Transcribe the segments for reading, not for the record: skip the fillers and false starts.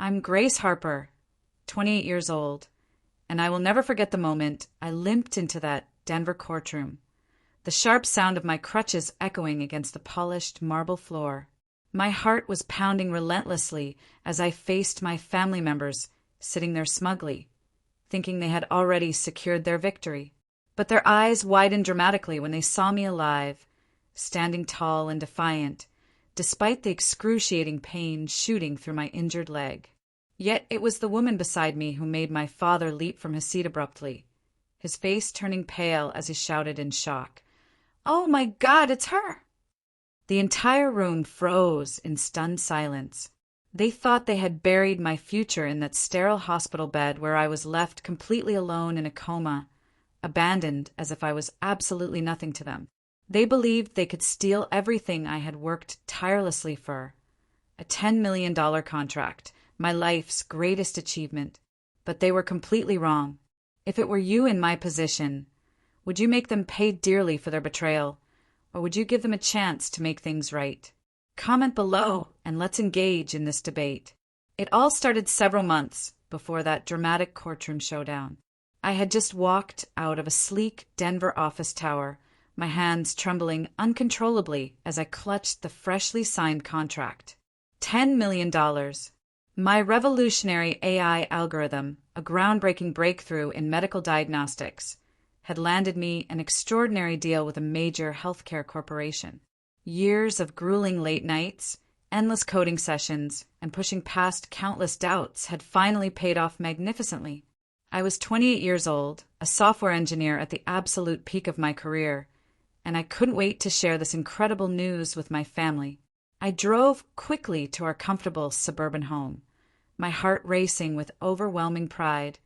I'm Grace Harper, 28 years old, and I will never forget the moment I limped into that Denver courtroom, the sharp sound of my crutches echoing against the polished marble floor. My heart was pounding relentlessly as I faced my family members sitting there smugly, thinking they had already secured their victory. But their eyes widened dramatically when they saw me alive, standing tall and defiant, despite the excruciating pain shooting through my injured leg. Yet it was the woman beside me who made my father leap from his seat abruptly, his face turning pale as he shouted in shock, "Oh my God, it's her!" The entire room froze in stunned silence. They thought they had buried my future in that sterile hospital bed where I was left completely alone in a coma, abandoned as if I was absolutely nothing to them. They believed they could steal everything I had worked tirelessly for. A $10 million contract, my life's greatest achievement. But they were completely wrong. If it were you in my position, would you make them pay dearly for their betrayal, or would you give them a chance to make things right? Comment below and let's engage in this debate. It all started several months before that dramatic courtroom showdown. I had just walked out of a sleek Denver office tower, my hands trembling uncontrollably as I clutched the freshly signed contract. $10 million. My revolutionary AI algorithm, a groundbreaking breakthrough in medical diagnostics, had landed me an extraordinary deal with a major healthcare corporation. Years of grueling late nights, endless coding sessions, and pushing past countless doubts had finally paid off magnificently. I was 28 years old, a software engineer at the absolute peak of my career, and I couldn't wait to share this incredible news with my family. I drove quickly to our comfortable suburban home, my heart racing with overwhelming pride,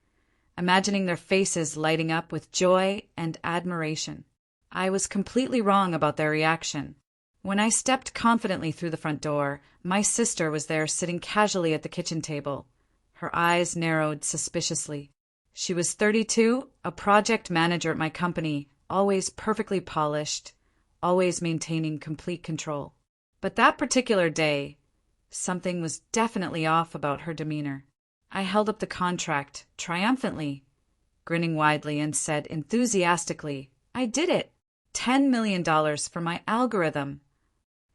imagining their faces lighting up with joy and admiration. I was completely wrong about their reaction. When I stepped confidently through the front door, my sister was there sitting casually at the kitchen table. Her eyes narrowed suspiciously. She was 32, a project manager at my company, always perfectly polished, always maintaining complete control. But that particular day, something was definitely off about her demeanor. I held up the contract triumphantly, grinning widely, and said enthusiastically, "I did it! $10 million for my algorithm."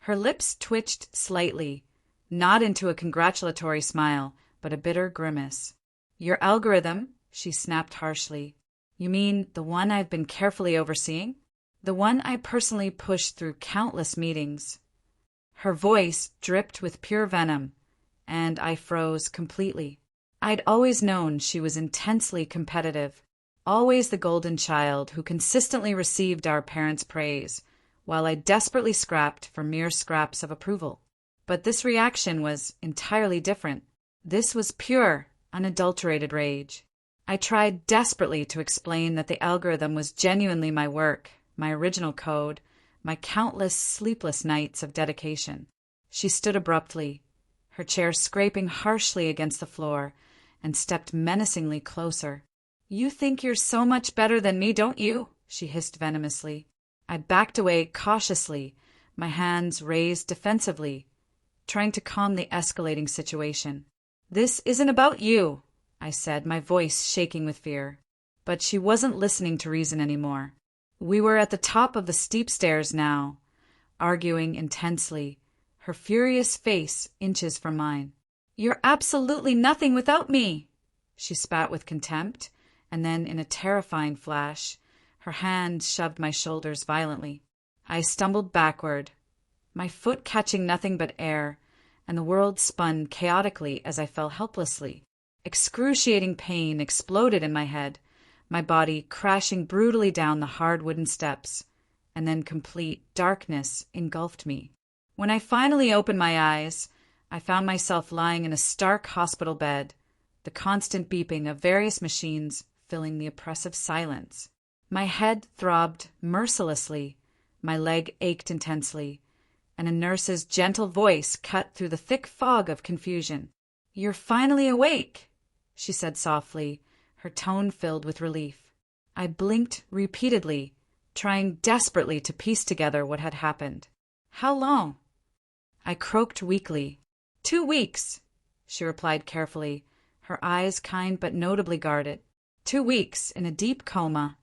Her lips twitched slightly, not into a congratulatory smile, but a bitter grimace. "Your algorithm?" she snapped harshly. "You mean the one I've been carefully overseeing? The one I personally pushed through countless meetings?" Her voice dripped with pure venom, and I froze completely. I'd always known she was intensely competitive, always the golden child who consistently received our parents' praise, while I desperately scrapped for mere scraps of approval. But this reaction was entirely different. This was pure, unadulterated rage. I tried desperately to explain that the algorithm was genuinely my work, my original code, my countless sleepless nights of dedication. She stood abruptly, her chair scraping harshly against the floor, and stepped menacingly closer. "You think you're so much better than me, don't you?" she hissed venomously. I backed away cautiously, my hands raised defensively, trying to calm the escalating situation. "This isn't about you," I said, my voice shaking with fear. But she wasn't listening to reason anymore. We were at the top of the steep stairs now, arguing intensely, her furious face inches from mine. "You're absolutely nothing without me," she spat with contempt, and then in a terrifying flash, her hand shoved my shoulders violently. I stumbled backward, my foot catching nothing but air, and the world spun chaotically as I fell helplessly. Excruciating pain exploded in my head, my body crashing brutally down the hard wooden steps, and then complete darkness engulfed me. When I finally opened my eyes, I found myself lying in a stark hospital bed, the constant beeping of various machines filling the oppressive silence. My head throbbed mercilessly, my leg ached intensely, and a nurse's gentle voice cut through the thick fog of confusion. "You're finally awake," she said softly, her tone filled with relief. I blinked repeatedly, trying desperately to piece together what had happened. "How long?" I croaked weakly. 2 weeks," she replied carefully, her eyes kind but notably guarded. 2 weeks in a deep coma.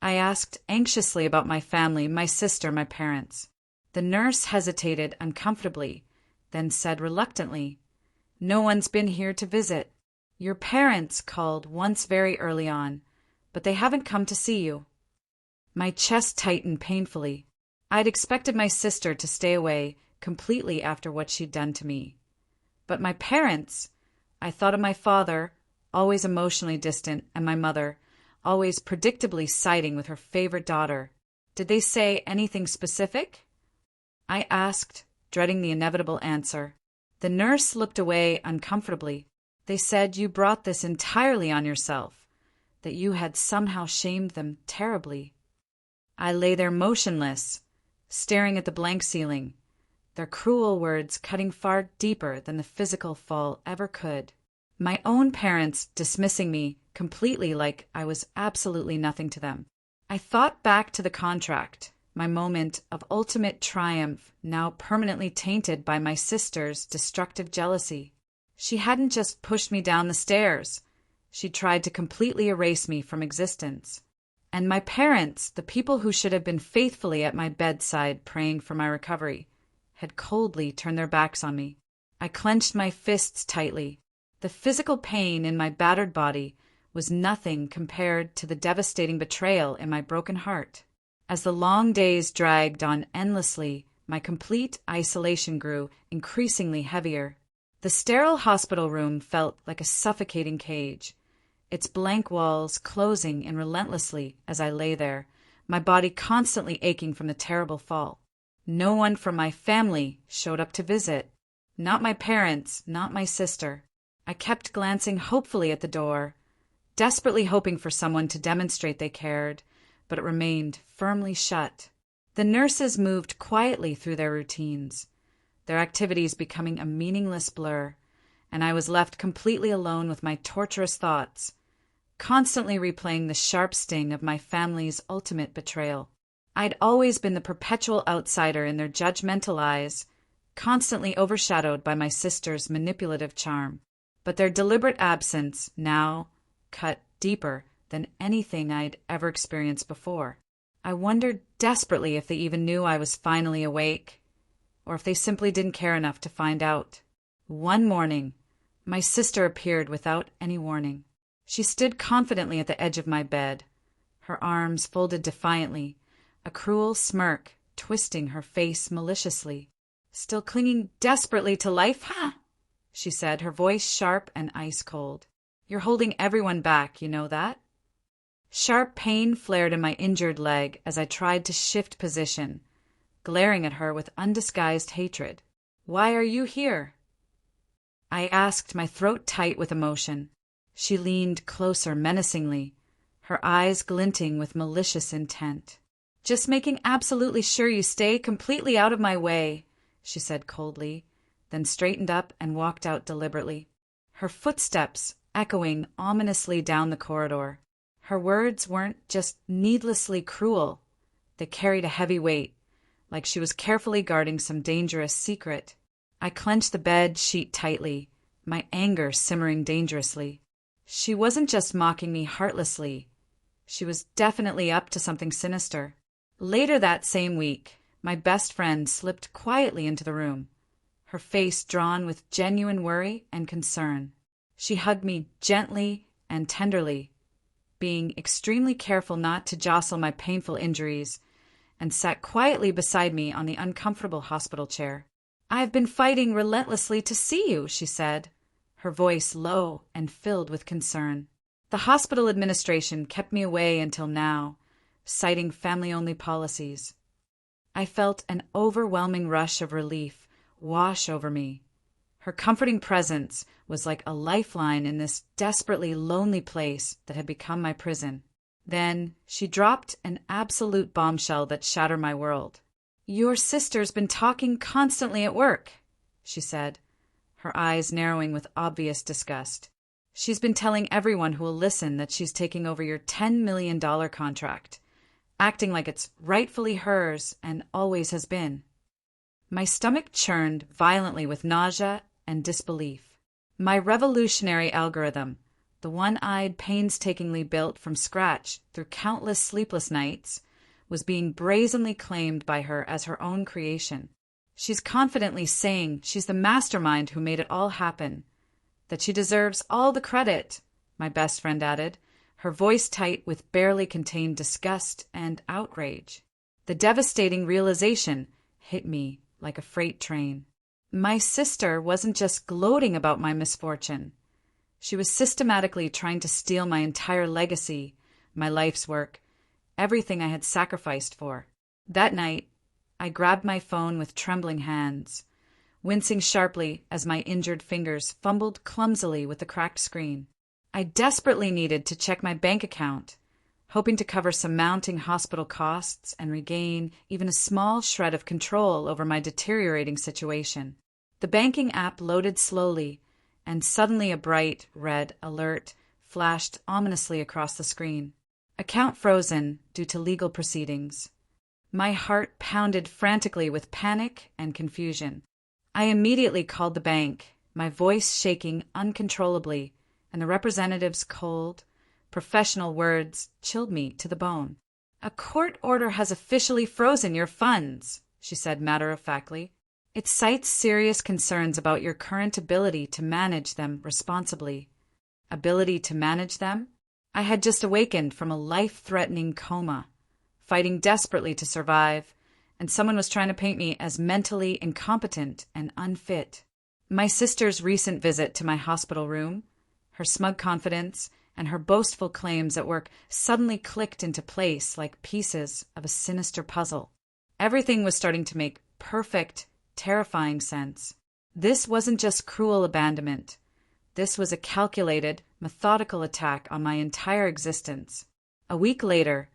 I asked anxiously about my family, my sister, my parents. The nurse hesitated uncomfortably, then said reluctantly, "No one's been here to visit. Your parents called once very early on, but they haven't come to see you." My chest tightened painfully. I'd expected my sister to stay away completely after what she'd done to me. But my parents, I thought of my father, always emotionally distant, and my mother, always predictably siding with her favorite daughter. Did they say anything specific? I asked, dreading the inevitable answer. The nurse looked away uncomfortably. They said you brought this entirely on yourself, that you had somehow shamed them terribly. I lay there motionless, staring at the blank ceiling, their cruel words cutting far deeper than the physical fall ever could. My own parents dismissing me completely like I was absolutely nothing to them. I thought back to the contract, my moment of ultimate triumph now permanently tainted by my sister's destructive jealousy. She hadn't just pushed me down the stairs. She tried to completely erase me from existence. And my parents, the people who should have been faithfully at my bedside praying for my recovery, had coldly turned their backs on me. I clenched my fists tightly. The physical pain in my battered body was nothing compared to the devastating betrayal in my broken heart. As the long days dragged on endlessly, my complete isolation grew increasingly heavier. The sterile hospital room felt like a suffocating cage, its blank walls closing in relentlessly as I lay there, my body constantly aching from the terrible fall. No one from my family showed up to visit. Not my parents, not my sister. I kept glancing hopefully at the door, desperately hoping for someone to demonstrate they cared, but it remained firmly shut. The nurses moved quietly through their routines, their activities becoming a meaningless blur, and I was left completely alone with my torturous thoughts, constantly replaying the sharp sting of my family's ultimate betrayal. I'd always been the perpetual outsider in their judgmental eyes, constantly overshadowed by my sister's manipulative charm. But their deliberate absence now cut deeper than anything I'd ever experienced before. I wondered desperately if they even knew I was finally awake, or if they simply didn't care enough to find out. One morning, my sister appeared without any warning. She stood confidently at the edge of my bed, her arms folded defiantly, a cruel smirk twisting her face maliciously. "Still clinging desperately to life, huh?" she said, her voice sharp and ice-cold. "You're holding everyone back, you know that?" Sharp pain flared in my injured leg as I tried to shift position, glaring at her with undisguised hatred. "Why are you here?" I asked, my throat tight with emotion. She leaned closer menacingly, her eyes glinting with malicious intent. "Just making absolutely sure you stay completely out of my way," she said coldly, then straightened up and walked out deliberately, her footsteps echoing ominously down the corridor. Her words weren't just needlessly cruel. They carried a heavy weight, like she was carefully guarding some dangerous secret. I clenched the bed sheet tightly, my anger simmering dangerously. She wasn't just mocking me heartlessly. She was definitely up to something sinister. Later that same week, my best friend slipped quietly into the room, her face drawn with genuine worry and concern. She hugged me gently and tenderly, being extremely careful not to jostle my painful injuries, and sat quietly beside me on the uncomfortable hospital chair. "I've been fighting relentlessly to see you," she said, her voice low and filled with concern. "The hospital administration kept me away until now, citing family-only policies." I felt an overwhelming rush of relief wash over me. Her comforting presence was like a lifeline in this desperately lonely place that had become my prison. Then she dropped an absolute bombshell that shattered my world. "Your sister's been talking constantly at work," she said, her eyes narrowing with obvious disgust. "She's been telling everyone who will listen that she's taking over your $10 million contract, acting like it's rightfully hers and always has been." My stomach churned violently with nausea and disbelief. My revolutionary algorithm, the one I'd painstakingly built from scratch through countless sleepless nights, was being brazenly claimed by her as her own creation. She's confidently saying she's the mastermind who made it all happen, that she deserves all the credit, my best friend added, her voice tight with barely contained disgust and outrage. The devastating realization hit me like a freight train. My sister wasn't just gloating about my misfortune. She was systematically trying to steal my entire legacy, my life's work, everything I had sacrificed for. That night, I grabbed my phone with trembling hands, wincing sharply as my injured fingers fumbled clumsily with the cracked screen. I desperately needed to check my bank account, hoping to cover some mounting hospital costs and regain even a small shred of control over my deteriorating situation. The banking app loaded slowly, and suddenly a bright, red alert flashed ominously across the screen. Account frozen due to legal proceedings. My heart pounded frantically with panic and confusion. I immediately called the bank, my voice shaking uncontrollably, and the representative's cold, professional words chilled me to the bone. "A court order has officially frozen your funds," she said matter-of-factly. "It cites serious concerns about your current ability to manage them responsibly." Ability to manage them? I had just awakened from a life-threatening coma, fighting desperately to survive, and someone was trying to paint me as mentally incompetent and unfit. My sister's recent visit to my hospital room, her smug confidence, and her boastful claims at work suddenly clicked into place like pieces of a sinister puzzle. Everything was starting to make perfect, terrifying sense. This wasn't just cruel abandonment. This was a calculated, methodical attack on my entire existence. A week later,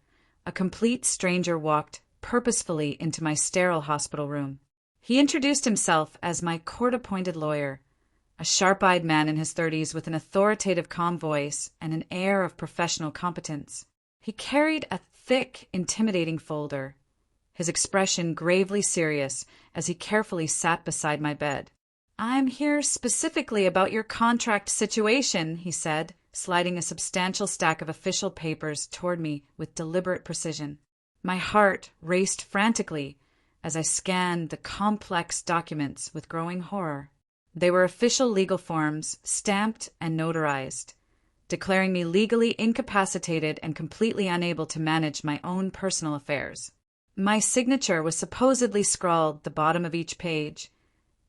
a complete stranger walked purposefully into my sterile hospital room. He introduced himself as my court-appointed lawyer, a sharp-eyed man in his 30s with an authoritative, calm voice and an air of professional competence. He carried a thick, intimidating folder, his expression gravely serious as he carefully sat beside my bed. "I'm here specifically about your contract situation," he said, sliding a substantial stack of official papers toward me with deliberate precision. My heart raced frantically as I scanned the complex documents with growing horror. They were official legal forms, stamped and notarized, declaring me legally incapacitated and completely unable to manage my own personal affairs. My signature was supposedly scrawled at the bottom of each page,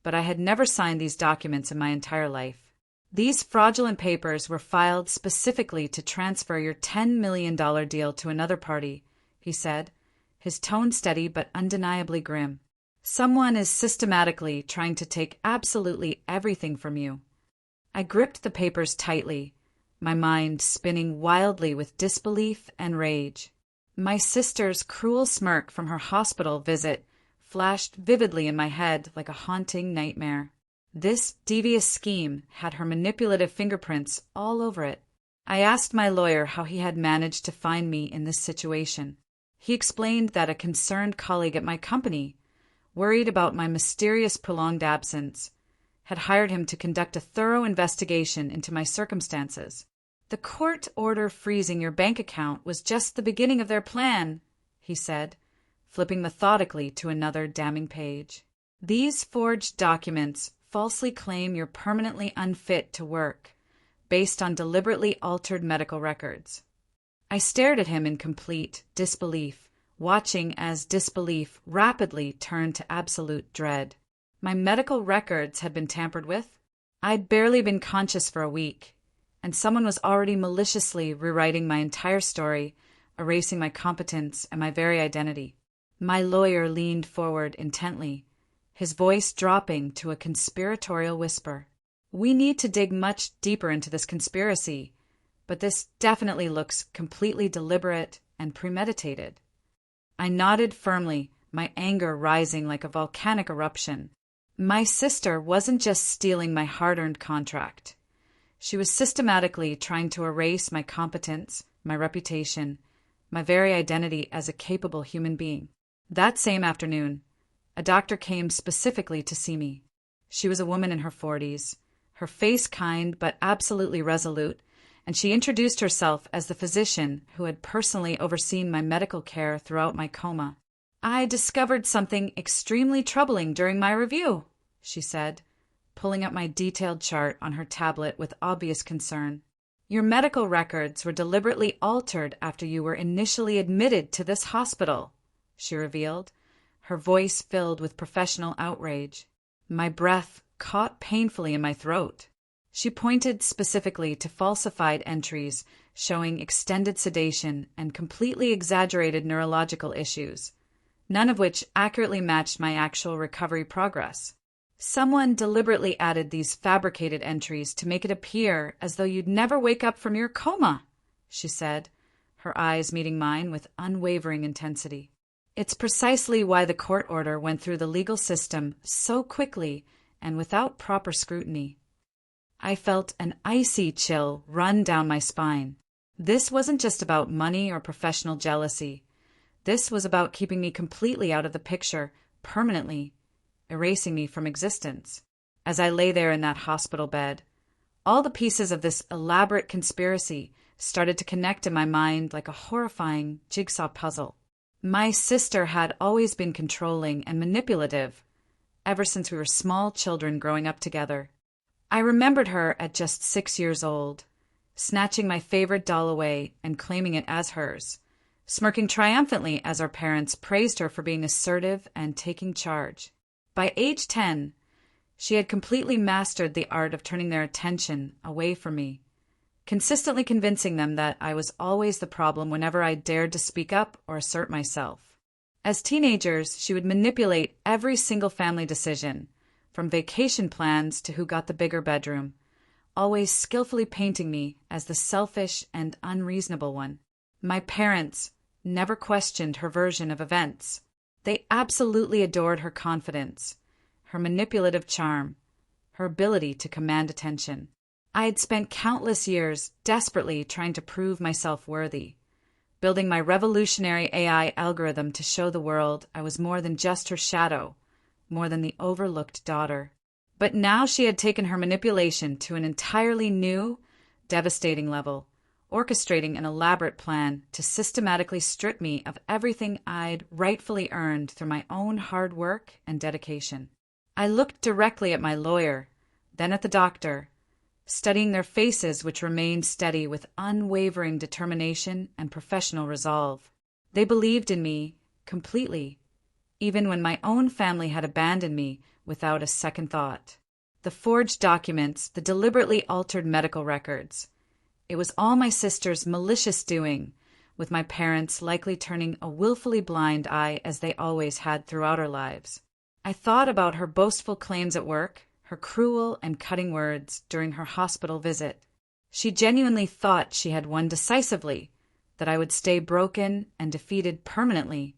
but I had never signed these documents in my entire life. These fraudulent papers were filed specifically to transfer your $10 million deal to another party, he said, his tone steady but undeniably grim. "Someone is systematically trying to take absolutely everything from you." I gripped the papers tightly, my mind spinning wildly with disbelief and rage. My sister's cruel smirk from her hospital visit flashed vividly in my head like a haunting nightmare. This devious scheme had her manipulative fingerprints all over it. I asked my lawyer how he had managed to find me in this situation. He explained that a concerned colleague at my company, worried about my mysterious prolonged absence, had hired him to conduct a thorough investigation into my circumstances. "The court order freezing your bank account was just the beginning of their plan," he said, flipping methodically to another damning page. "These forged documents falsely claim you're permanently unfit to work, based on deliberately altered medical records." I stared at him in complete disbelief, watching as disbelief rapidly turned to absolute dread. My medical records had been tampered with. I'd barely been conscious for a week, and someone was already maliciously rewriting my entire story, erasing my competence and my very identity. My lawyer leaned forward intently, his voice dropping to a conspiratorial whisper. "We need to dig much deeper into this conspiracy, but this definitely looks completely deliberate and premeditated." I nodded firmly, my anger rising like a volcanic eruption. My sister wasn't just stealing my hard-earned contract. She was systematically trying to erase my competence, my reputation, my very identity as a capable human being. That same afternoon, a doctor came specifically to see me. She was a woman in her 40s, her face kind but absolutely resolute, and she introduced herself as the physician who had personally overseen my medical care throughout my coma. "I discovered something extremely troubling during my review," she said, pulling up my detailed chart on her tablet with obvious concern. "Your medical records were deliberately altered after you were initially admitted to this hospital," she revealed, her voice filled with professional outrage. My breath caught painfully in my throat. She pointed specifically to falsified entries showing extended sedation and completely exaggerated neurological issues, none of which accurately matched my actual recovery progress. "Someone deliberately added these fabricated entries to make it appear as though you'd never wake up from your coma," she said, her eyes meeting mine with unwavering intensity. "It's precisely why the court order went through the legal system so quickly and without proper scrutiny." I felt an icy chill run down my spine. This wasn't just about money or professional jealousy. This was about keeping me completely out of the picture, permanently, erasing me from existence. As I lay there in that hospital bed, all the pieces of this elaborate conspiracy started to connect in my mind like a horrifying jigsaw puzzle. My sister had always been controlling and manipulative, ever since we were small children growing up together. I remembered her at just 6 years old, snatching my favorite doll away and claiming it as hers, smirking triumphantly as our parents praised her for being assertive and taking charge. By age 10, she had completely mastered the art of turning their attention away from me, consistently convincing them that I was always the problem whenever I dared to speak up or assert myself. As teenagers, she would manipulate every single family decision, from vacation plans to who got the bigger bedroom, always skillfully painting me as the selfish and unreasonable one. My parents never questioned her version of events. They absolutely adored her confidence, her manipulative charm, her ability to command attention. I had spent countless years desperately trying to prove myself worthy, building my revolutionary AI algorithm to show the world I was more than just her shadow, more than the overlooked daughter. But now she had taken her manipulation to an entirely new, devastating level, orchestrating an elaborate plan to systematically strip me of everything I'd rightfully earned through my own hard work and dedication. I looked directly at my lawyer, then at the doctor, studying their faces, which remained steady with unwavering determination and professional resolve. They believed in me completely, even when my own family had abandoned me without a second thought. The forged documents, the deliberately altered medical records. It was all my sister's malicious doing, with my parents likely turning a willfully blind eye as they always had throughout our lives. I thought about her boastful claims at work, her cruel and cutting words during her hospital visit. She genuinely thought she had won decisively, that I would stay broken and defeated permanently,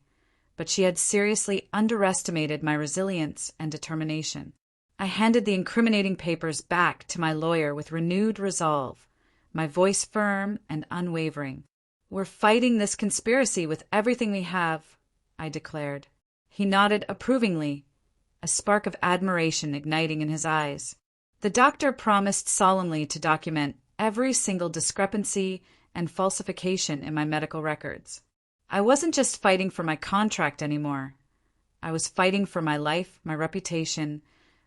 but she had seriously underestimated my resilience and determination. I handed the incriminating papers back to my lawyer with renewed resolve, my voice firm and unwavering. "We're fighting this conspiracy with everything we have," I declared. He nodded approvingly, a spark of admiration igniting in his eyes. The doctor promised solemnly to document every single discrepancy and falsification in my medical records. I wasn't just fighting for my contract anymore. I was fighting for my life, my reputation,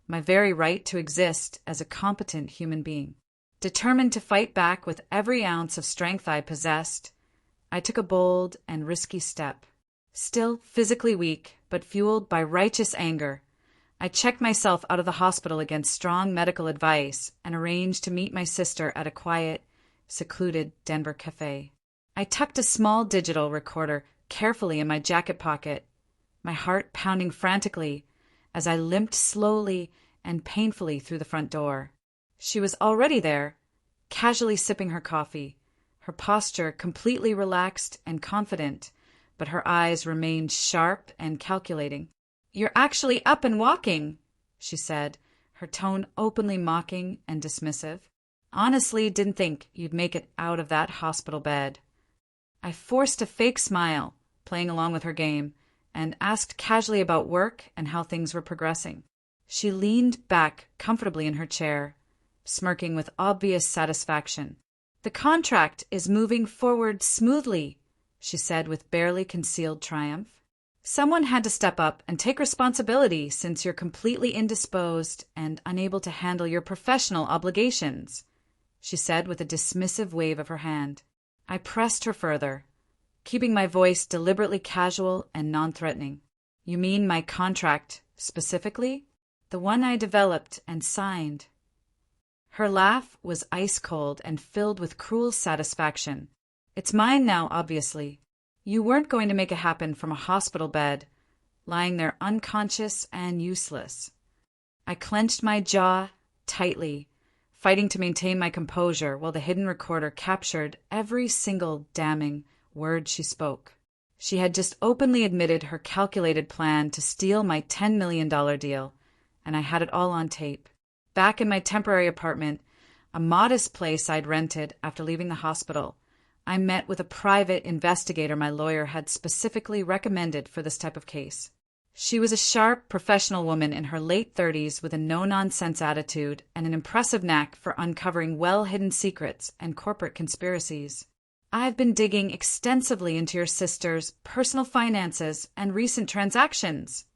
my very right to exist as a competent human being. Determined to fight back with every ounce of strength I possessed, I took a bold and risky step. Still physically weak, but fueled by righteous anger, I checked myself out of the hospital against strong medical advice and arranged to meet my sister at a quiet, secluded Denver cafe. I tucked a small digital recorder carefully in my jacket pocket, my heart pounding frantically as I limped slowly and painfully through the front door. She was already there, casually sipping her coffee, her posture completely relaxed and confident, but her eyes remained sharp and calculating. "You're actually up and walking," she said, her tone openly mocking and dismissive. "Honestly, didn't think you'd make it out of that hospital bed." I forced a fake smile, playing along with her game, and asked casually about work and how things were progressing. She leaned back comfortably in her chair, smirking with obvious satisfaction. "The contract is moving forward smoothly," she said with barely concealed triumph. "Someone had to step up and take responsibility since you're completely indisposed and unable to handle your professional obligations," she said with a dismissive wave of her hand. I pressed her further, keeping my voice deliberately casual and non-threatening. "You mean my contract specifically? The one I developed and signed?" Her laugh was ice-cold and filled with cruel satisfaction. "It's mine now, obviously. You weren't going to make it happen from a hospital bed, lying there unconscious and useless." I clenched my jaw tightly, fighting to maintain my composure while the hidden recorder captured every single damning word she spoke. She had just openly admitted her calculated plan to steal my $10 million deal, and I had it all on tape. Back in my temporary apartment, a modest place I'd rented after leaving the hospital, I met with a private investigator my lawyer had specifically recommended for this type of case. She was a sharp, professional woman in her late 30s with a no-nonsense attitude and an impressive knack for uncovering well-hidden secrets and corporate conspiracies. "I've been digging extensively into your sister's personal finances and recent transactions,"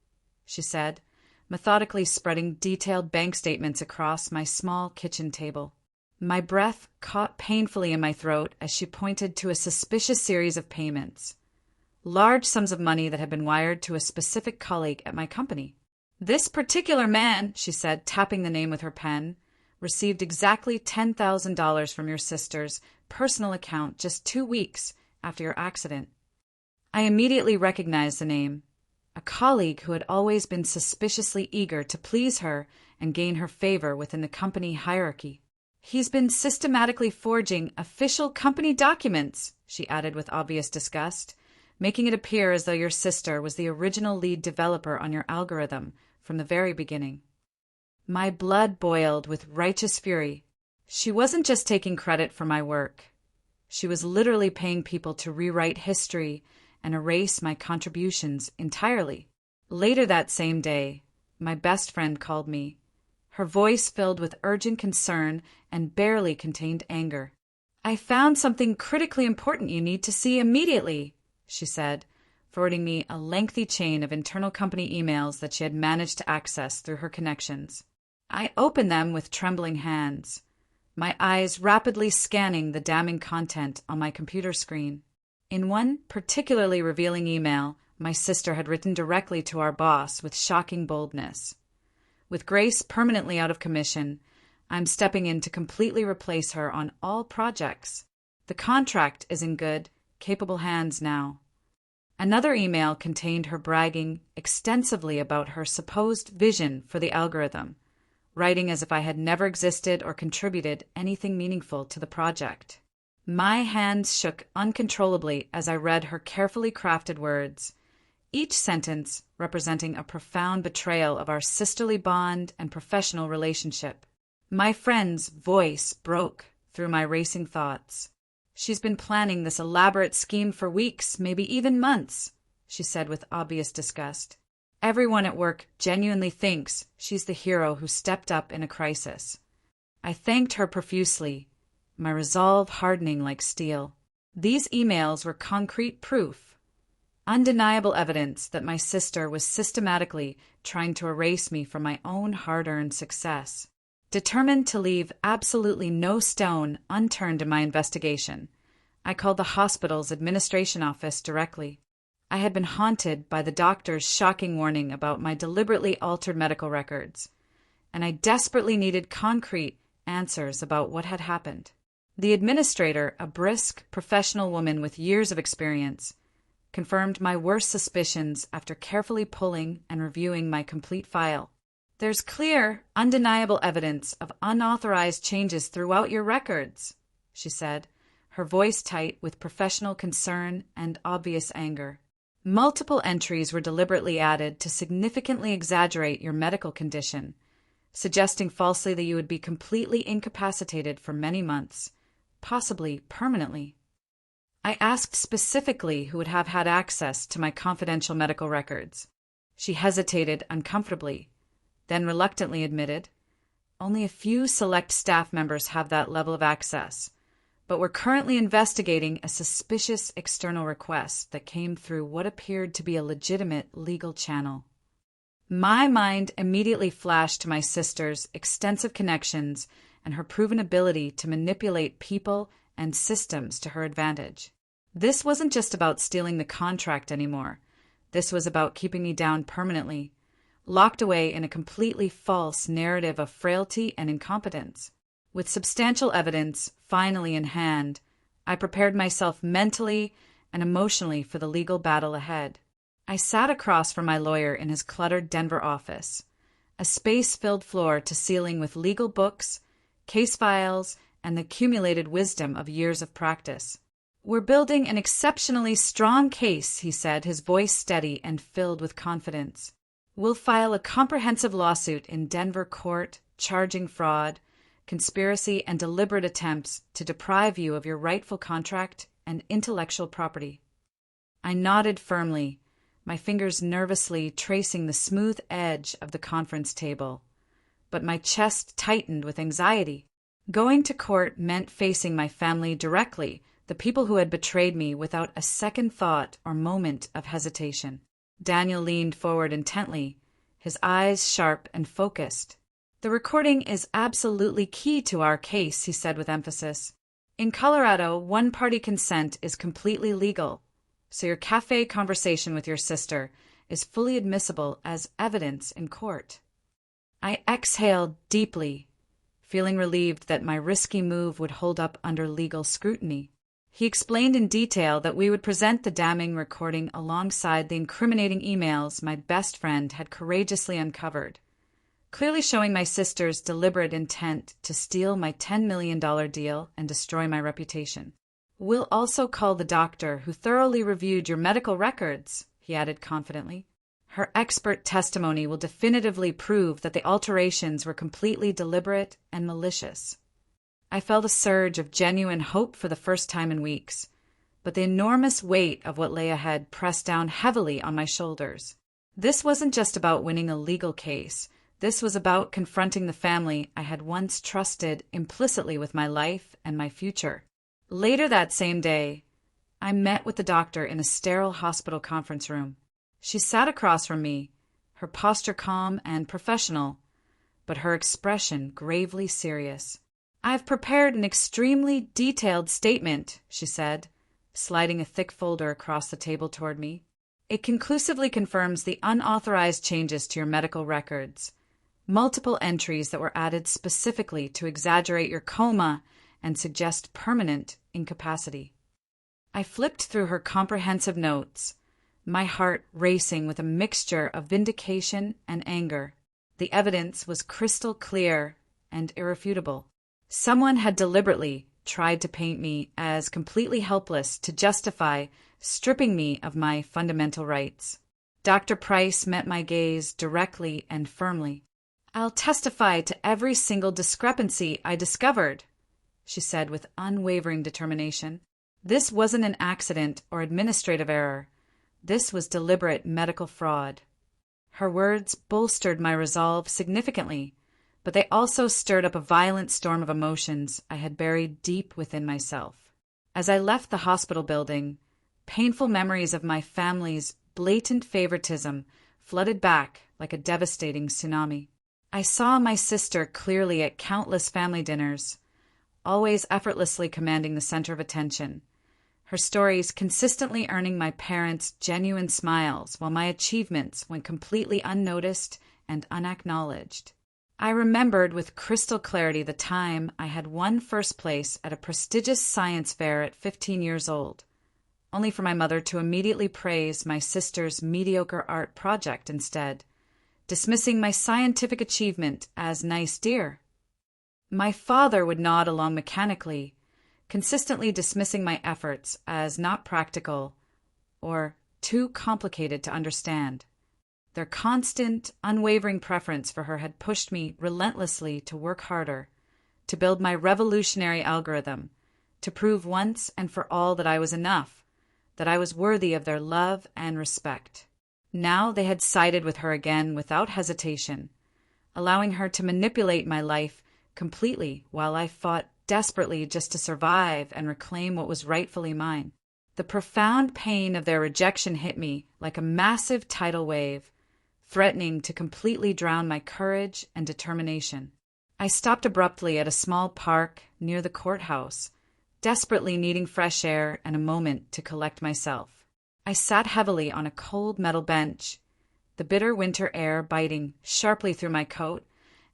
she said, methodically spreading detailed bank statements across my small kitchen table. My breath caught painfully in my throat as she pointed to a suspicious series of payments. Large sums of money that had been wired to a specific colleague at my company. "This particular man," she said, tapping the name with her pen, "received exactly $10,000 from your sister's personal account just 2 weeks after your accident." I immediately recognized the name. A colleague who had always been suspiciously eager to please her and gain her favor within the company hierarchy. "He's been systematically forging official company documents," she added with obvious disgust, "making it appear as though your sister was the original lead developer on your algorithm from the very beginning." My blood boiled with righteous fury. She wasn't just taking credit for my work. She was literally paying people to rewrite history and erase my contributions entirely. Later that same day, my best friend called me, her voice filled with urgent concern and barely contained anger. "I found something critically important you need to see immediately," she said, forwarding me a lengthy chain of internal company emails that she had managed to access through her connections. I opened them with trembling hands, my eyes rapidly scanning the damning content on my computer screen. In one particularly revealing email, my sister had written directly to our boss with shocking boldness. "With Grace permanently out of commission, I'm stepping in to completely replace her on all projects. The contract is in good, capable hands now." Another email contained her bragging extensively about her supposed vision for the algorithm, writing as if I had never existed or contributed anything meaningful to the project. My hands shook uncontrollably as I read her carefully crafted words, each sentence representing a profound betrayal of our sisterly bond and professional relationship. My friend's voice broke through my racing thoughts. "She's been planning this elaborate scheme for weeks, maybe even months," she said with obvious disgust. "Everyone at work genuinely thinks she's the hero who stepped up in a crisis." I thanked her profusely, my resolve hardening like steel. These emails were concrete proof, undeniable evidence that my sister was systematically trying to erase me from my own hard-earned success. Determined to leave absolutely no stone unturned in my investigation, I called the hospital's administration office directly. I had been haunted by the doctor's shocking warning about my deliberately altered medical records, and I desperately needed concrete answers about what had happened. The administrator, a brisk, professional woman with years of experience, confirmed my worst suspicions after carefully pulling and reviewing my complete file. "There's clear, undeniable evidence of unauthorized changes throughout your records," she said, her voice tight with professional concern and obvious anger. "Multiple entries were deliberately added to significantly exaggerate your medical condition, suggesting falsely that you would be completely incapacitated for many months, possibly permanently." I asked specifically who would have had access to my confidential medical records. She hesitated uncomfortably, then reluctantly admitted, Only a few select staff members have that level of access, but we're currently investigating a suspicious external request that came through what appeared to be a legitimate legal channel. My mind immediately flashed to my sister's extensive connections and her proven ability to manipulate people and systems to her advantage. This wasn't just about stealing the contract anymore. This was about keeping me down permanently, locked away in a completely false narrative of frailty and incompetence. With substantial evidence finally in hand, I prepared myself mentally and emotionally for the legal battle ahead. I sat across from my lawyer in his cluttered Denver office, a space-filled floor to ceiling with legal books, case files, and the accumulated wisdom of years of practice. "We're building an exceptionally strong case," he said, his voice steady and filled with confidence. "We'll file a comprehensive lawsuit in Denver court charging fraud, conspiracy, and deliberate attempts to deprive you of your rightful contract and intellectual property." I nodded firmly, my fingers nervously tracing the smooth edge of the conference table, but my chest tightened with anxiety. Going to court meant facing my family directly, the people who had betrayed me, without a second thought or moment of hesitation. Daniel leaned forward intently, his eyes sharp and focused. "The recording is absolutely key to our case," he said with emphasis. "In Colorado, one-party consent is completely legal, so your cafe conversation with your sister is fully admissible as evidence in court." I exhaled deeply, feeling relieved that my risky move would hold up under legal scrutiny. He explained in detail that we would present the damning recording alongside the incriminating emails my best friend had courageously uncovered, clearly showing my sister's deliberate intent to steal my $10 million deal and destroy my reputation. "We'll also call the doctor who thoroughly reviewed your medical records," he added confidently. "Her expert testimony will definitively prove that the alterations were completely deliberate and malicious." I felt a surge of genuine hope for the first time in weeks, but the enormous weight of what lay ahead pressed down heavily on my shoulders. This wasn't just about winning a legal case. This was about confronting the family I had once trusted implicitly with my life and my future. Later that same day, I met with the doctor in a sterile hospital conference room. She sat across from me, her posture calm and professional, but her expression gravely serious. "I've prepared an extremely detailed statement," she said, sliding a thick folder across the table toward me. "It conclusively confirms the unauthorized changes to your medical records, multiple entries that were added specifically to exaggerate your coma and suggest permanent incapacity." I flipped through her comprehensive notes, my heart racing with a mixture of vindication and anger. The evidence was crystal clear and irrefutable. Someone had deliberately tried to paint me as completely helpless to justify stripping me of my fundamental rights. Dr. Price met my gaze directly and firmly. "I'll testify to every single discrepancy I discovered," she said with unwavering determination. "This wasn't an accident or administrative error. This was deliberate medical fraud." Her words bolstered my resolve significantly, but they also stirred up a violent storm of emotions I had buried deep within myself. As I left the hospital building, painful memories of my family's blatant favoritism flooded back like a devastating tsunami. I saw my sister clearly at countless family dinners, always effortlessly commanding the center of attention, her stories consistently earning my parents' genuine smiles while my achievements went completely unnoticed and unacknowledged. I remembered with crystal clarity the time I had won first place at a prestigious science fair at 15 years old, only for my mother to immediately praise my sister's mediocre art project instead, dismissing my scientific achievement as nice dear. My father would nod along mechanically, consistently dismissing my efforts as not practical or too complicated to understand. Their constant, unwavering preference for her had pushed me relentlessly to work harder, to build my revolutionary algorithm, to prove once and for all that I was enough, that I was worthy of their love and respect. Now they had sided with her again without hesitation, allowing her to manipulate my life completely while I fought desperately just to survive and reclaim what was rightfully mine. The profound pain of their rejection hit me like a massive tidal wave, threatening to completely drown my courage and determination. I stopped abruptly at a small park near the courthouse, desperately needing fresh air and a moment to collect myself. I sat heavily on a cold metal bench, the bitter winter air biting sharply through my coat,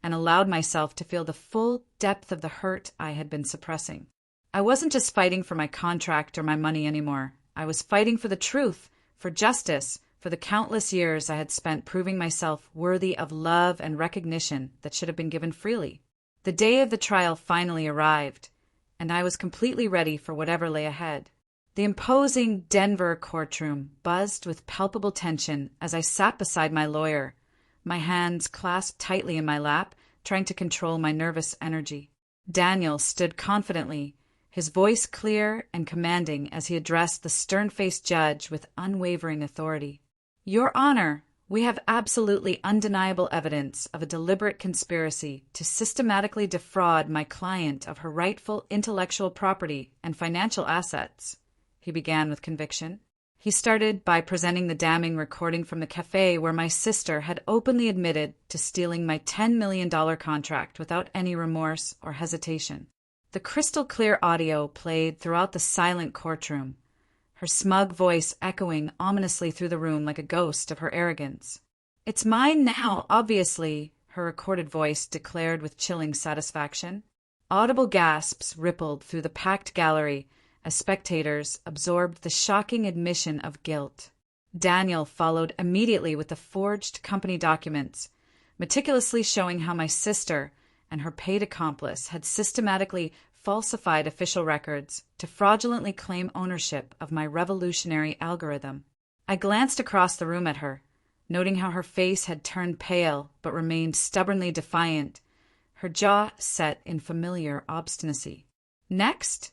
and allowed myself to feel the full depth of the hurt I had been suppressing. I wasn't just fighting for my contract or my money anymore. I was fighting for the truth, for justice, for the countless years I had spent proving myself worthy of love and recognition that should have been given freely. The day of the trial finally arrived, and I was completely ready for whatever lay ahead. The imposing Denver courtroom buzzed with palpable tension as I sat beside my lawyer, my hands clasped tightly in my lap, trying to control my nervous energy. Daniel stood confidently, his voice clear and commanding as he addressed the stern-faced judge with unwavering authority. "Your Honor, we have absolutely undeniable evidence of a deliberate conspiracy to systematically defraud my client of her rightful intellectual property and financial assets," he began with conviction. He started by presenting the damning recording from the cafe where my sister had openly admitted to stealing my $10 million contract without any remorse or hesitation. The crystal-clear audio played throughout the silent courtroom, her smug voice echoing ominously through the room like a ghost of her arrogance. "It's mine now, obviously," her recorded voice declared with chilling satisfaction. Audible gasps rippled through the packed gallery as spectators absorbed the shocking admission of guilt. Daniel followed immediately with the forged company documents, meticulously showing how my sister and her paid accomplice had systematically falsified official records to fraudulently claim ownership of my revolutionary algorithm. I glanced across the room at her, noting how her face had turned pale but remained stubbornly defiant, her jaw set in familiar obstinacy. Next,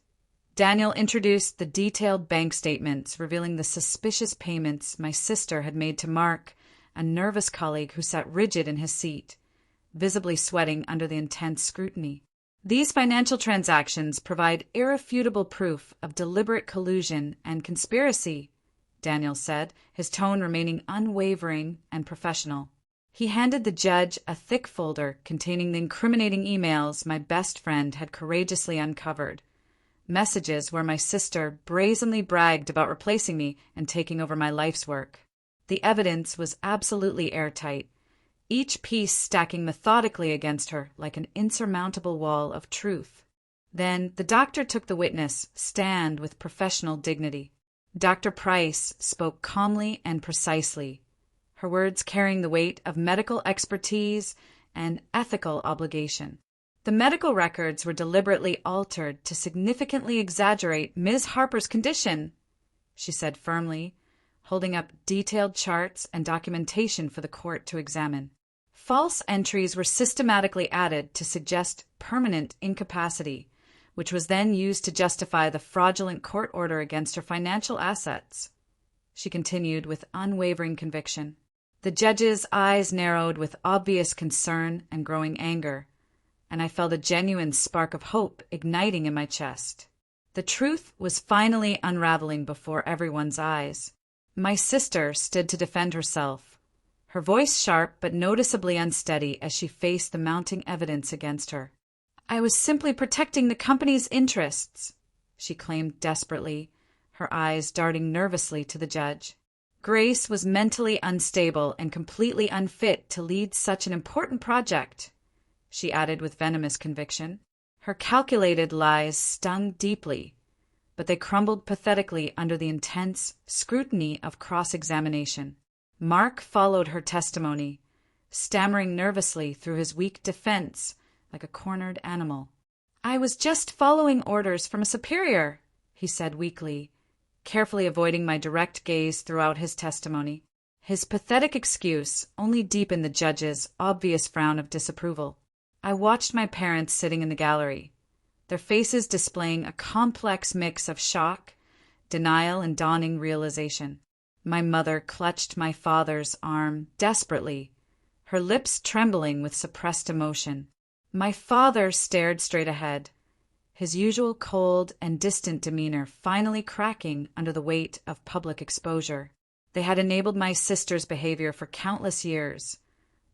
Daniel introduced the detailed bank statements revealing the suspicious payments my sister had made to Mark, a nervous colleague who sat rigid in his seat, visibly sweating under the intense scrutiny. "These financial transactions provide irrefutable proof of deliberate collusion and conspiracy," Daniel said, his tone remaining unwavering and professional. He handed the judge a thick folder containing the incriminating emails my best friend had courageously uncovered, messages where my sister brazenly bragged about replacing me and taking over my life's work. The evidence was absolutely airtight, each piece stacking methodically against her like an insurmountable wall of truth. Then the doctor took the witness stand with professional dignity. Dr. Price spoke calmly and precisely, her words carrying the weight of medical expertise and ethical obligation. "The medical records were deliberately altered to significantly exaggerate Ms. Harper's condition," she said firmly, holding up detailed charts and documentation for the court to examine. "False entries were systematically added to suggest permanent incapacity, which was then used to justify the fraudulent court order against her financial assets," she continued with unwavering conviction. The judge's eyes narrowed with obvious concern and growing anger, and I felt a genuine spark of hope igniting in my chest. The truth was finally unraveling before everyone's eyes. My sister stood to defend herself, her voice sharp but noticeably unsteady as she faced the mounting evidence against her. "I was simply protecting the company's interests," she claimed desperately, her eyes darting nervously to the judge. "Grace was mentally unstable and completely unfit to lead such an important project," she added with venomous conviction. Her calculated lies stung deeply, but they crumbled pathetically under the intense scrutiny of cross-examination. Mark followed her testimony, stammering nervously through his weak defense like a cornered animal. "I was just following orders from a superior," he said weakly, carefully avoiding my direct gaze throughout his testimony. His pathetic excuse only deepened the judge's obvious frown of disapproval. I watched my parents sitting in the gallery, their faces displaying a complex mix of shock, denial, and dawning realization. My mother clutched my father's arm desperately, her lips trembling with suppressed emotion. My father stared straight ahead, his usual cold and distant demeanor finally cracking under the weight of public exposure. They had enabled my sister's behavior for countless years,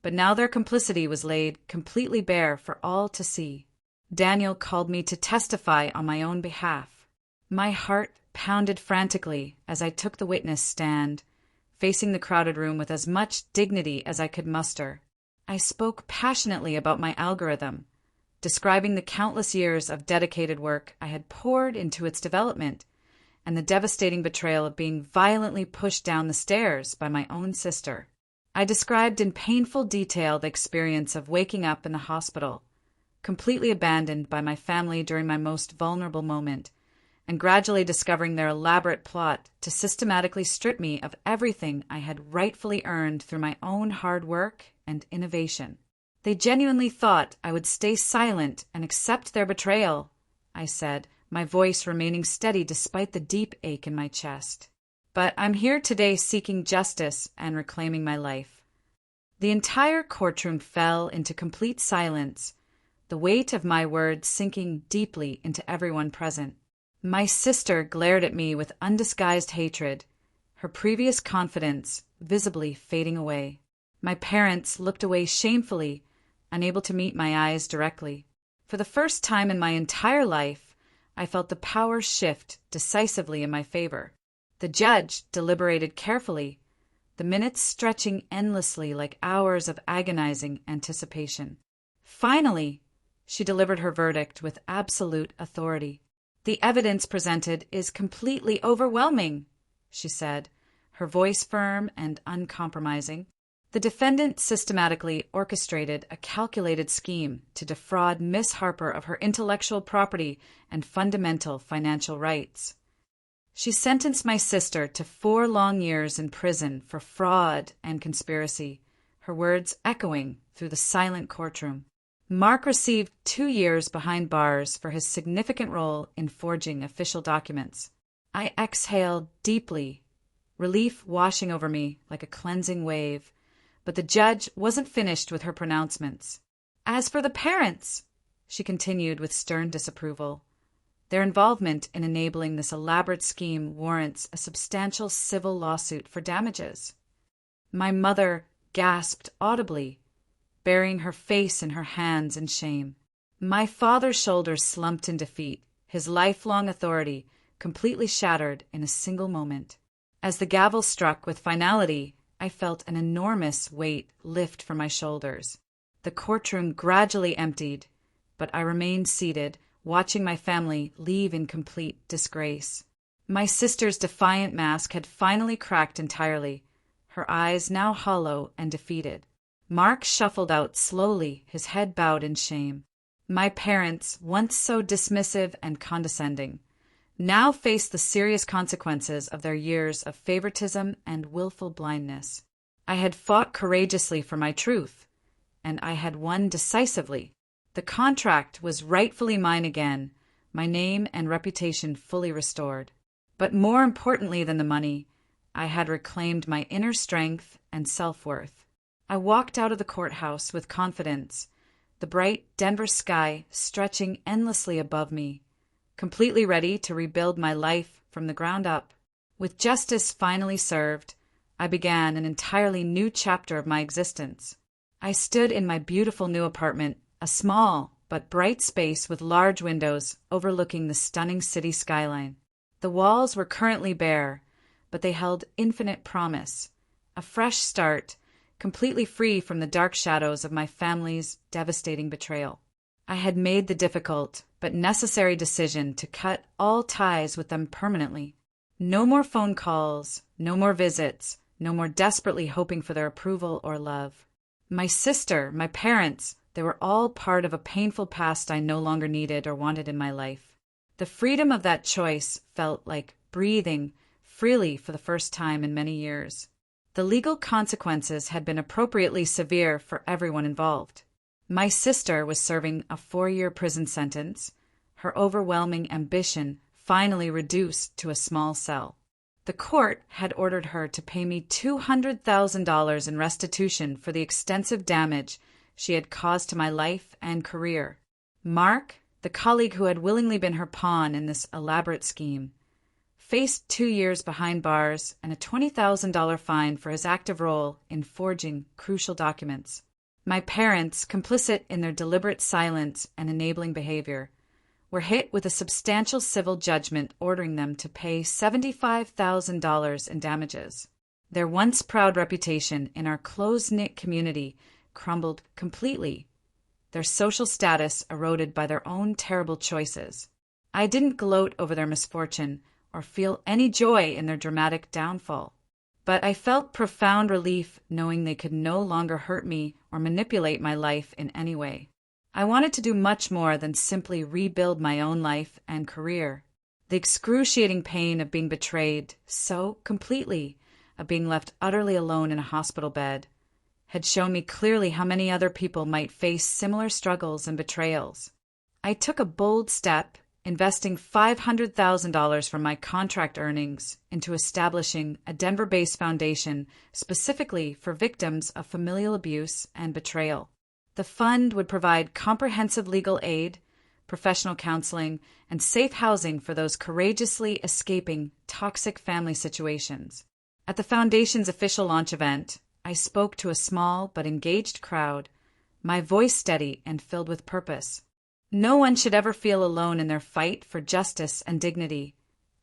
but now their complicity was laid completely bare for all to see. Daniel called me to testify on my own behalf. My heart pounded frantically as I took the witness stand, facing the crowded room with as much dignity as I could muster. I spoke passionately about my algorithm, describing the countless years of dedicated work I had poured into its development and the devastating betrayal of being violently pushed down the stairs by my own sister. I described in painful detail the experience of waking up in the hospital, completely abandoned by my family during my most vulnerable moment, and gradually discovering their elaborate plot to systematically strip me of everything I had rightfully earned through my own hard work and innovation. They genuinely thought I would stay silent and accept their betrayal, I said, my voice remaining steady despite the deep ache in my chest. But I'm here today seeking justice and reclaiming my life. The entire courtroom fell into complete silence, the weight of my words sinking deeply into everyone present. My sister glared at me with undisguised hatred, her previous confidence visibly fading away. My parents looked away shamefully, unable to meet my eyes directly. For the first time in my entire life, I felt the power shift decisively in my favor. The judge deliberated carefully, the minutes stretching endlessly like hours of agonizing anticipation. Finally, she delivered her verdict with absolute authority. "The evidence presented is completely overwhelming," she said, her voice firm and uncompromising. The defendant systematically orchestrated a calculated scheme to defraud Miss Harper of her intellectual property and fundamental financial rights. She sentenced my sister to 4 long years in prison for fraud and conspiracy, her words echoing through the silent courtroom. Mark received 2 years behind bars for his significant role in forging official documents. I exhaled deeply, relief washing over me like a cleansing wave, but the judge wasn't finished with her pronouncements. "As for the parents," she continued with stern disapproval, "their involvement in enabling this elaborate scheme warrants a substantial civil lawsuit for damages." My mother gasped audibly, burying her face in her hands in shame. My father's shoulders slumped in defeat, his lifelong authority completely shattered in a single moment. As the gavel struck with finality, I felt an enormous weight lift from my shoulders. The courtroom gradually emptied, but I remained seated, watching my family leave in complete disgrace. My sister's defiant mask had finally cracked entirely, her eyes now hollow and defeated. Mark shuffled out slowly, his head bowed in shame. My parents, once so dismissive and condescending, now faced the serious consequences of their years of favoritism and willful blindness. I had fought courageously for my truth, and I had won decisively. The contract was rightfully mine again, my name and reputation fully restored. But more importantly than the money, I had reclaimed my inner strength and self-worth. I walked out of the courthouse with confidence, the bright Denver sky stretching endlessly above me, completely ready to rebuild my life from the ground up. With justice finally served, I began an entirely new chapter of my existence. I stood in my beautiful new apartment, a small but bright space with large windows overlooking the stunning city skyline. The walls were currently bare, but they held infinite promise, a fresh start, completely free from the dark shadows of my family's devastating betrayal. I had made the difficult but necessary decision to cut all ties with them permanently. No more phone calls, no more visits, no more desperately hoping for their approval or love. My sister, my parents, they were all part of a painful past I no longer needed or wanted in my life. The freedom of that choice felt like breathing freely for the first time in many years. The legal consequences had been appropriately severe for everyone involved. My sister was serving a 4-year prison sentence, her overwhelming ambition finally reduced to a small cell. The court had ordered her to pay me $200,000 in restitution for the extensive damage she had caused to my life and career. Mark, the colleague who had willingly been her pawn in this elaborate scheme, faced 2 years behind bars and a $20,000 fine for his active role in forging crucial documents. My parents, complicit in their deliberate silence and enabling behavior, were hit with a substantial civil judgment ordering them to pay $75,000 in damages. Their once proud reputation in our close-knit community crumbled completely, their social status eroded by their own terrible choices. I didn't gloat over their misfortune or feel any joy in their dramatic downfall, but I felt profound relief knowing they could no longer hurt me or manipulate my life in any way. I wanted to do much more than simply rebuild my own life and career. The excruciating pain of being betrayed so completely, of being left utterly alone in a hospital bed, had shown me clearly how many other people might face similar struggles and betrayals. I took a bold step, investing $500,000 from my contract earnings into establishing a Denver-based foundation specifically for victims of familial abuse and betrayal. The fund would provide comprehensive legal aid, professional counseling, and safe housing for those courageously escaping toxic family situations. At the foundation's official launch event, I spoke to a small but engaged crowd, my voice steady and filled with purpose. No one should ever feel alone in their fight for justice and dignity,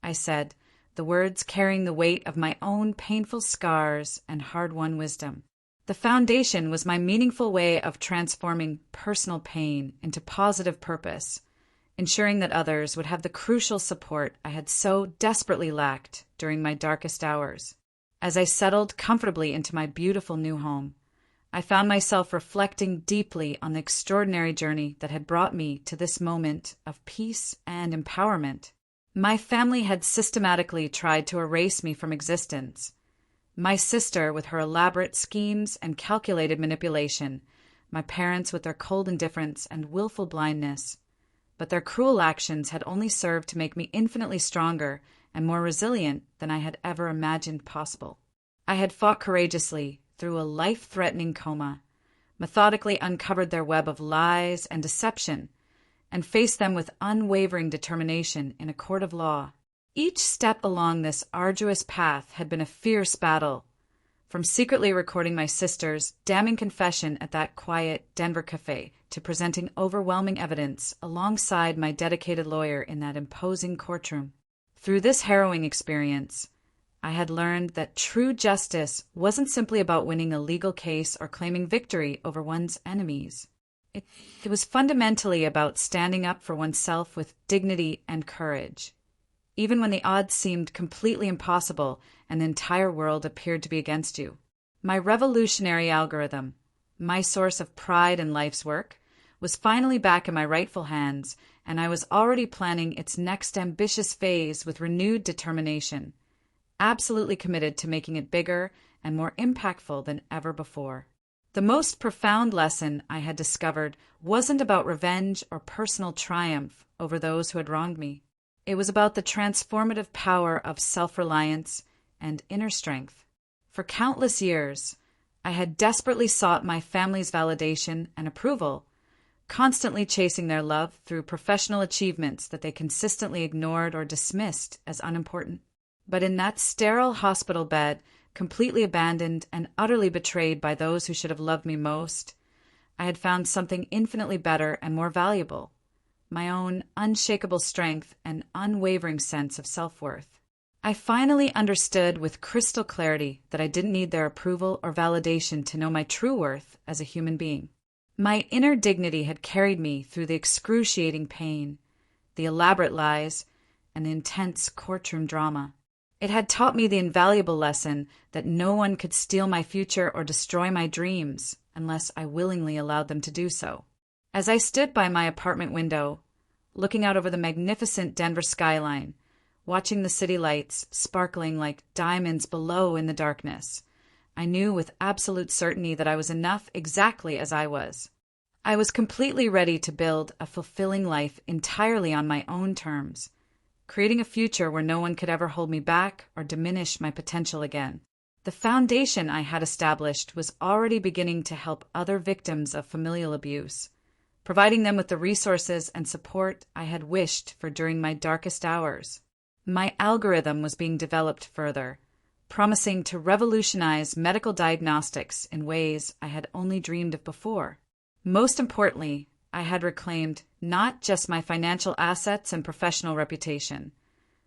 I said, the words carrying the weight of my own painful scars and hard-won wisdom. The foundation was my meaningful way of transforming personal pain into positive purpose, ensuring that others would have the crucial support I had so desperately lacked during my darkest hours. As I settled comfortably into my beautiful new home, I found myself reflecting deeply on the extraordinary journey that had brought me to this moment of peace and empowerment. My family had systematically tried to erase me from existence. My sister with her elaborate schemes and calculated manipulation, my parents with their cold indifference and willful blindness. But their cruel actions had only served to make me infinitely stronger and more resilient than I had ever imagined possible. I had fought courageously through a life-threatening coma, methodically uncovered their web of lies and deception, and faced them with unwavering determination in a court of law. Each step along this arduous path had been a fierce battle, from secretly recording my sister's damning confession at that quiet Denver cafe to presenting overwhelming evidence alongside my dedicated lawyer in that imposing courtroom. Through this harrowing experience, I had learned that true justice wasn't simply about winning a legal case or claiming victory over one's enemies. It was fundamentally about standing up for oneself with dignity and courage, even when the odds seemed completely impossible and the entire world appeared to be against you. My revolutionary algorithm, my source of pride in life's work, was finally back in my rightful hands, and I was already planning its next ambitious phase with renewed determination, absolutely committed to making it bigger and more impactful than ever before. The most profound lesson I had discovered wasn't about revenge or personal triumph over those who had wronged me. It was about the transformative power of self-reliance and inner strength. For countless years, I had desperately sought my family's validation and approval, constantly chasing their love through professional achievements that they consistently ignored or dismissed as unimportant. But in that sterile hospital bed, completely abandoned and utterly betrayed by those who should have loved me most, I had found something infinitely better and more valuable: my own unshakable strength and unwavering sense of self-worth. I finally understood with crystal clarity that I didn't need their approval or validation to know my true worth as a human being. My inner dignity had carried me through the excruciating pain, the elaborate lies, and the intense courtroom drama. It had taught me the invaluable lesson that no one could steal my future or destroy my dreams unless I willingly allowed them to do so. As I stood by my apartment window, looking out over the magnificent Denver skyline, watching the city lights sparkling like diamonds below in the darkness, I knew with absolute certainty that I was enough exactly as I was. I was completely ready to build a fulfilling life entirely on my own terms, creating a future where no one could ever hold me back or diminish my potential again. The foundation I had established was already beginning to help other victims of familial abuse, providing them with the resources and support I had wished for during my darkest hours. My algorithm was being developed further, promising to revolutionize medical diagnostics in ways I had only dreamed of before. Most importantly, I had reclaimed not just my financial assets and professional reputation,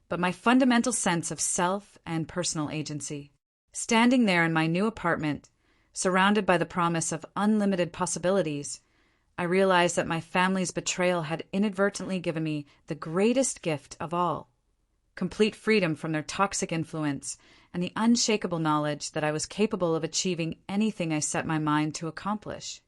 but my fundamental sense of self and personal agency. Standing there in my new apartment, surrounded by the promise of unlimited possibilities, I realized that my family's betrayal had inadvertently given me the greatest gift of all: complete freedom from their toxic influence and the unshakable knowledge that I was capable of achieving anything I set my mind to accomplish.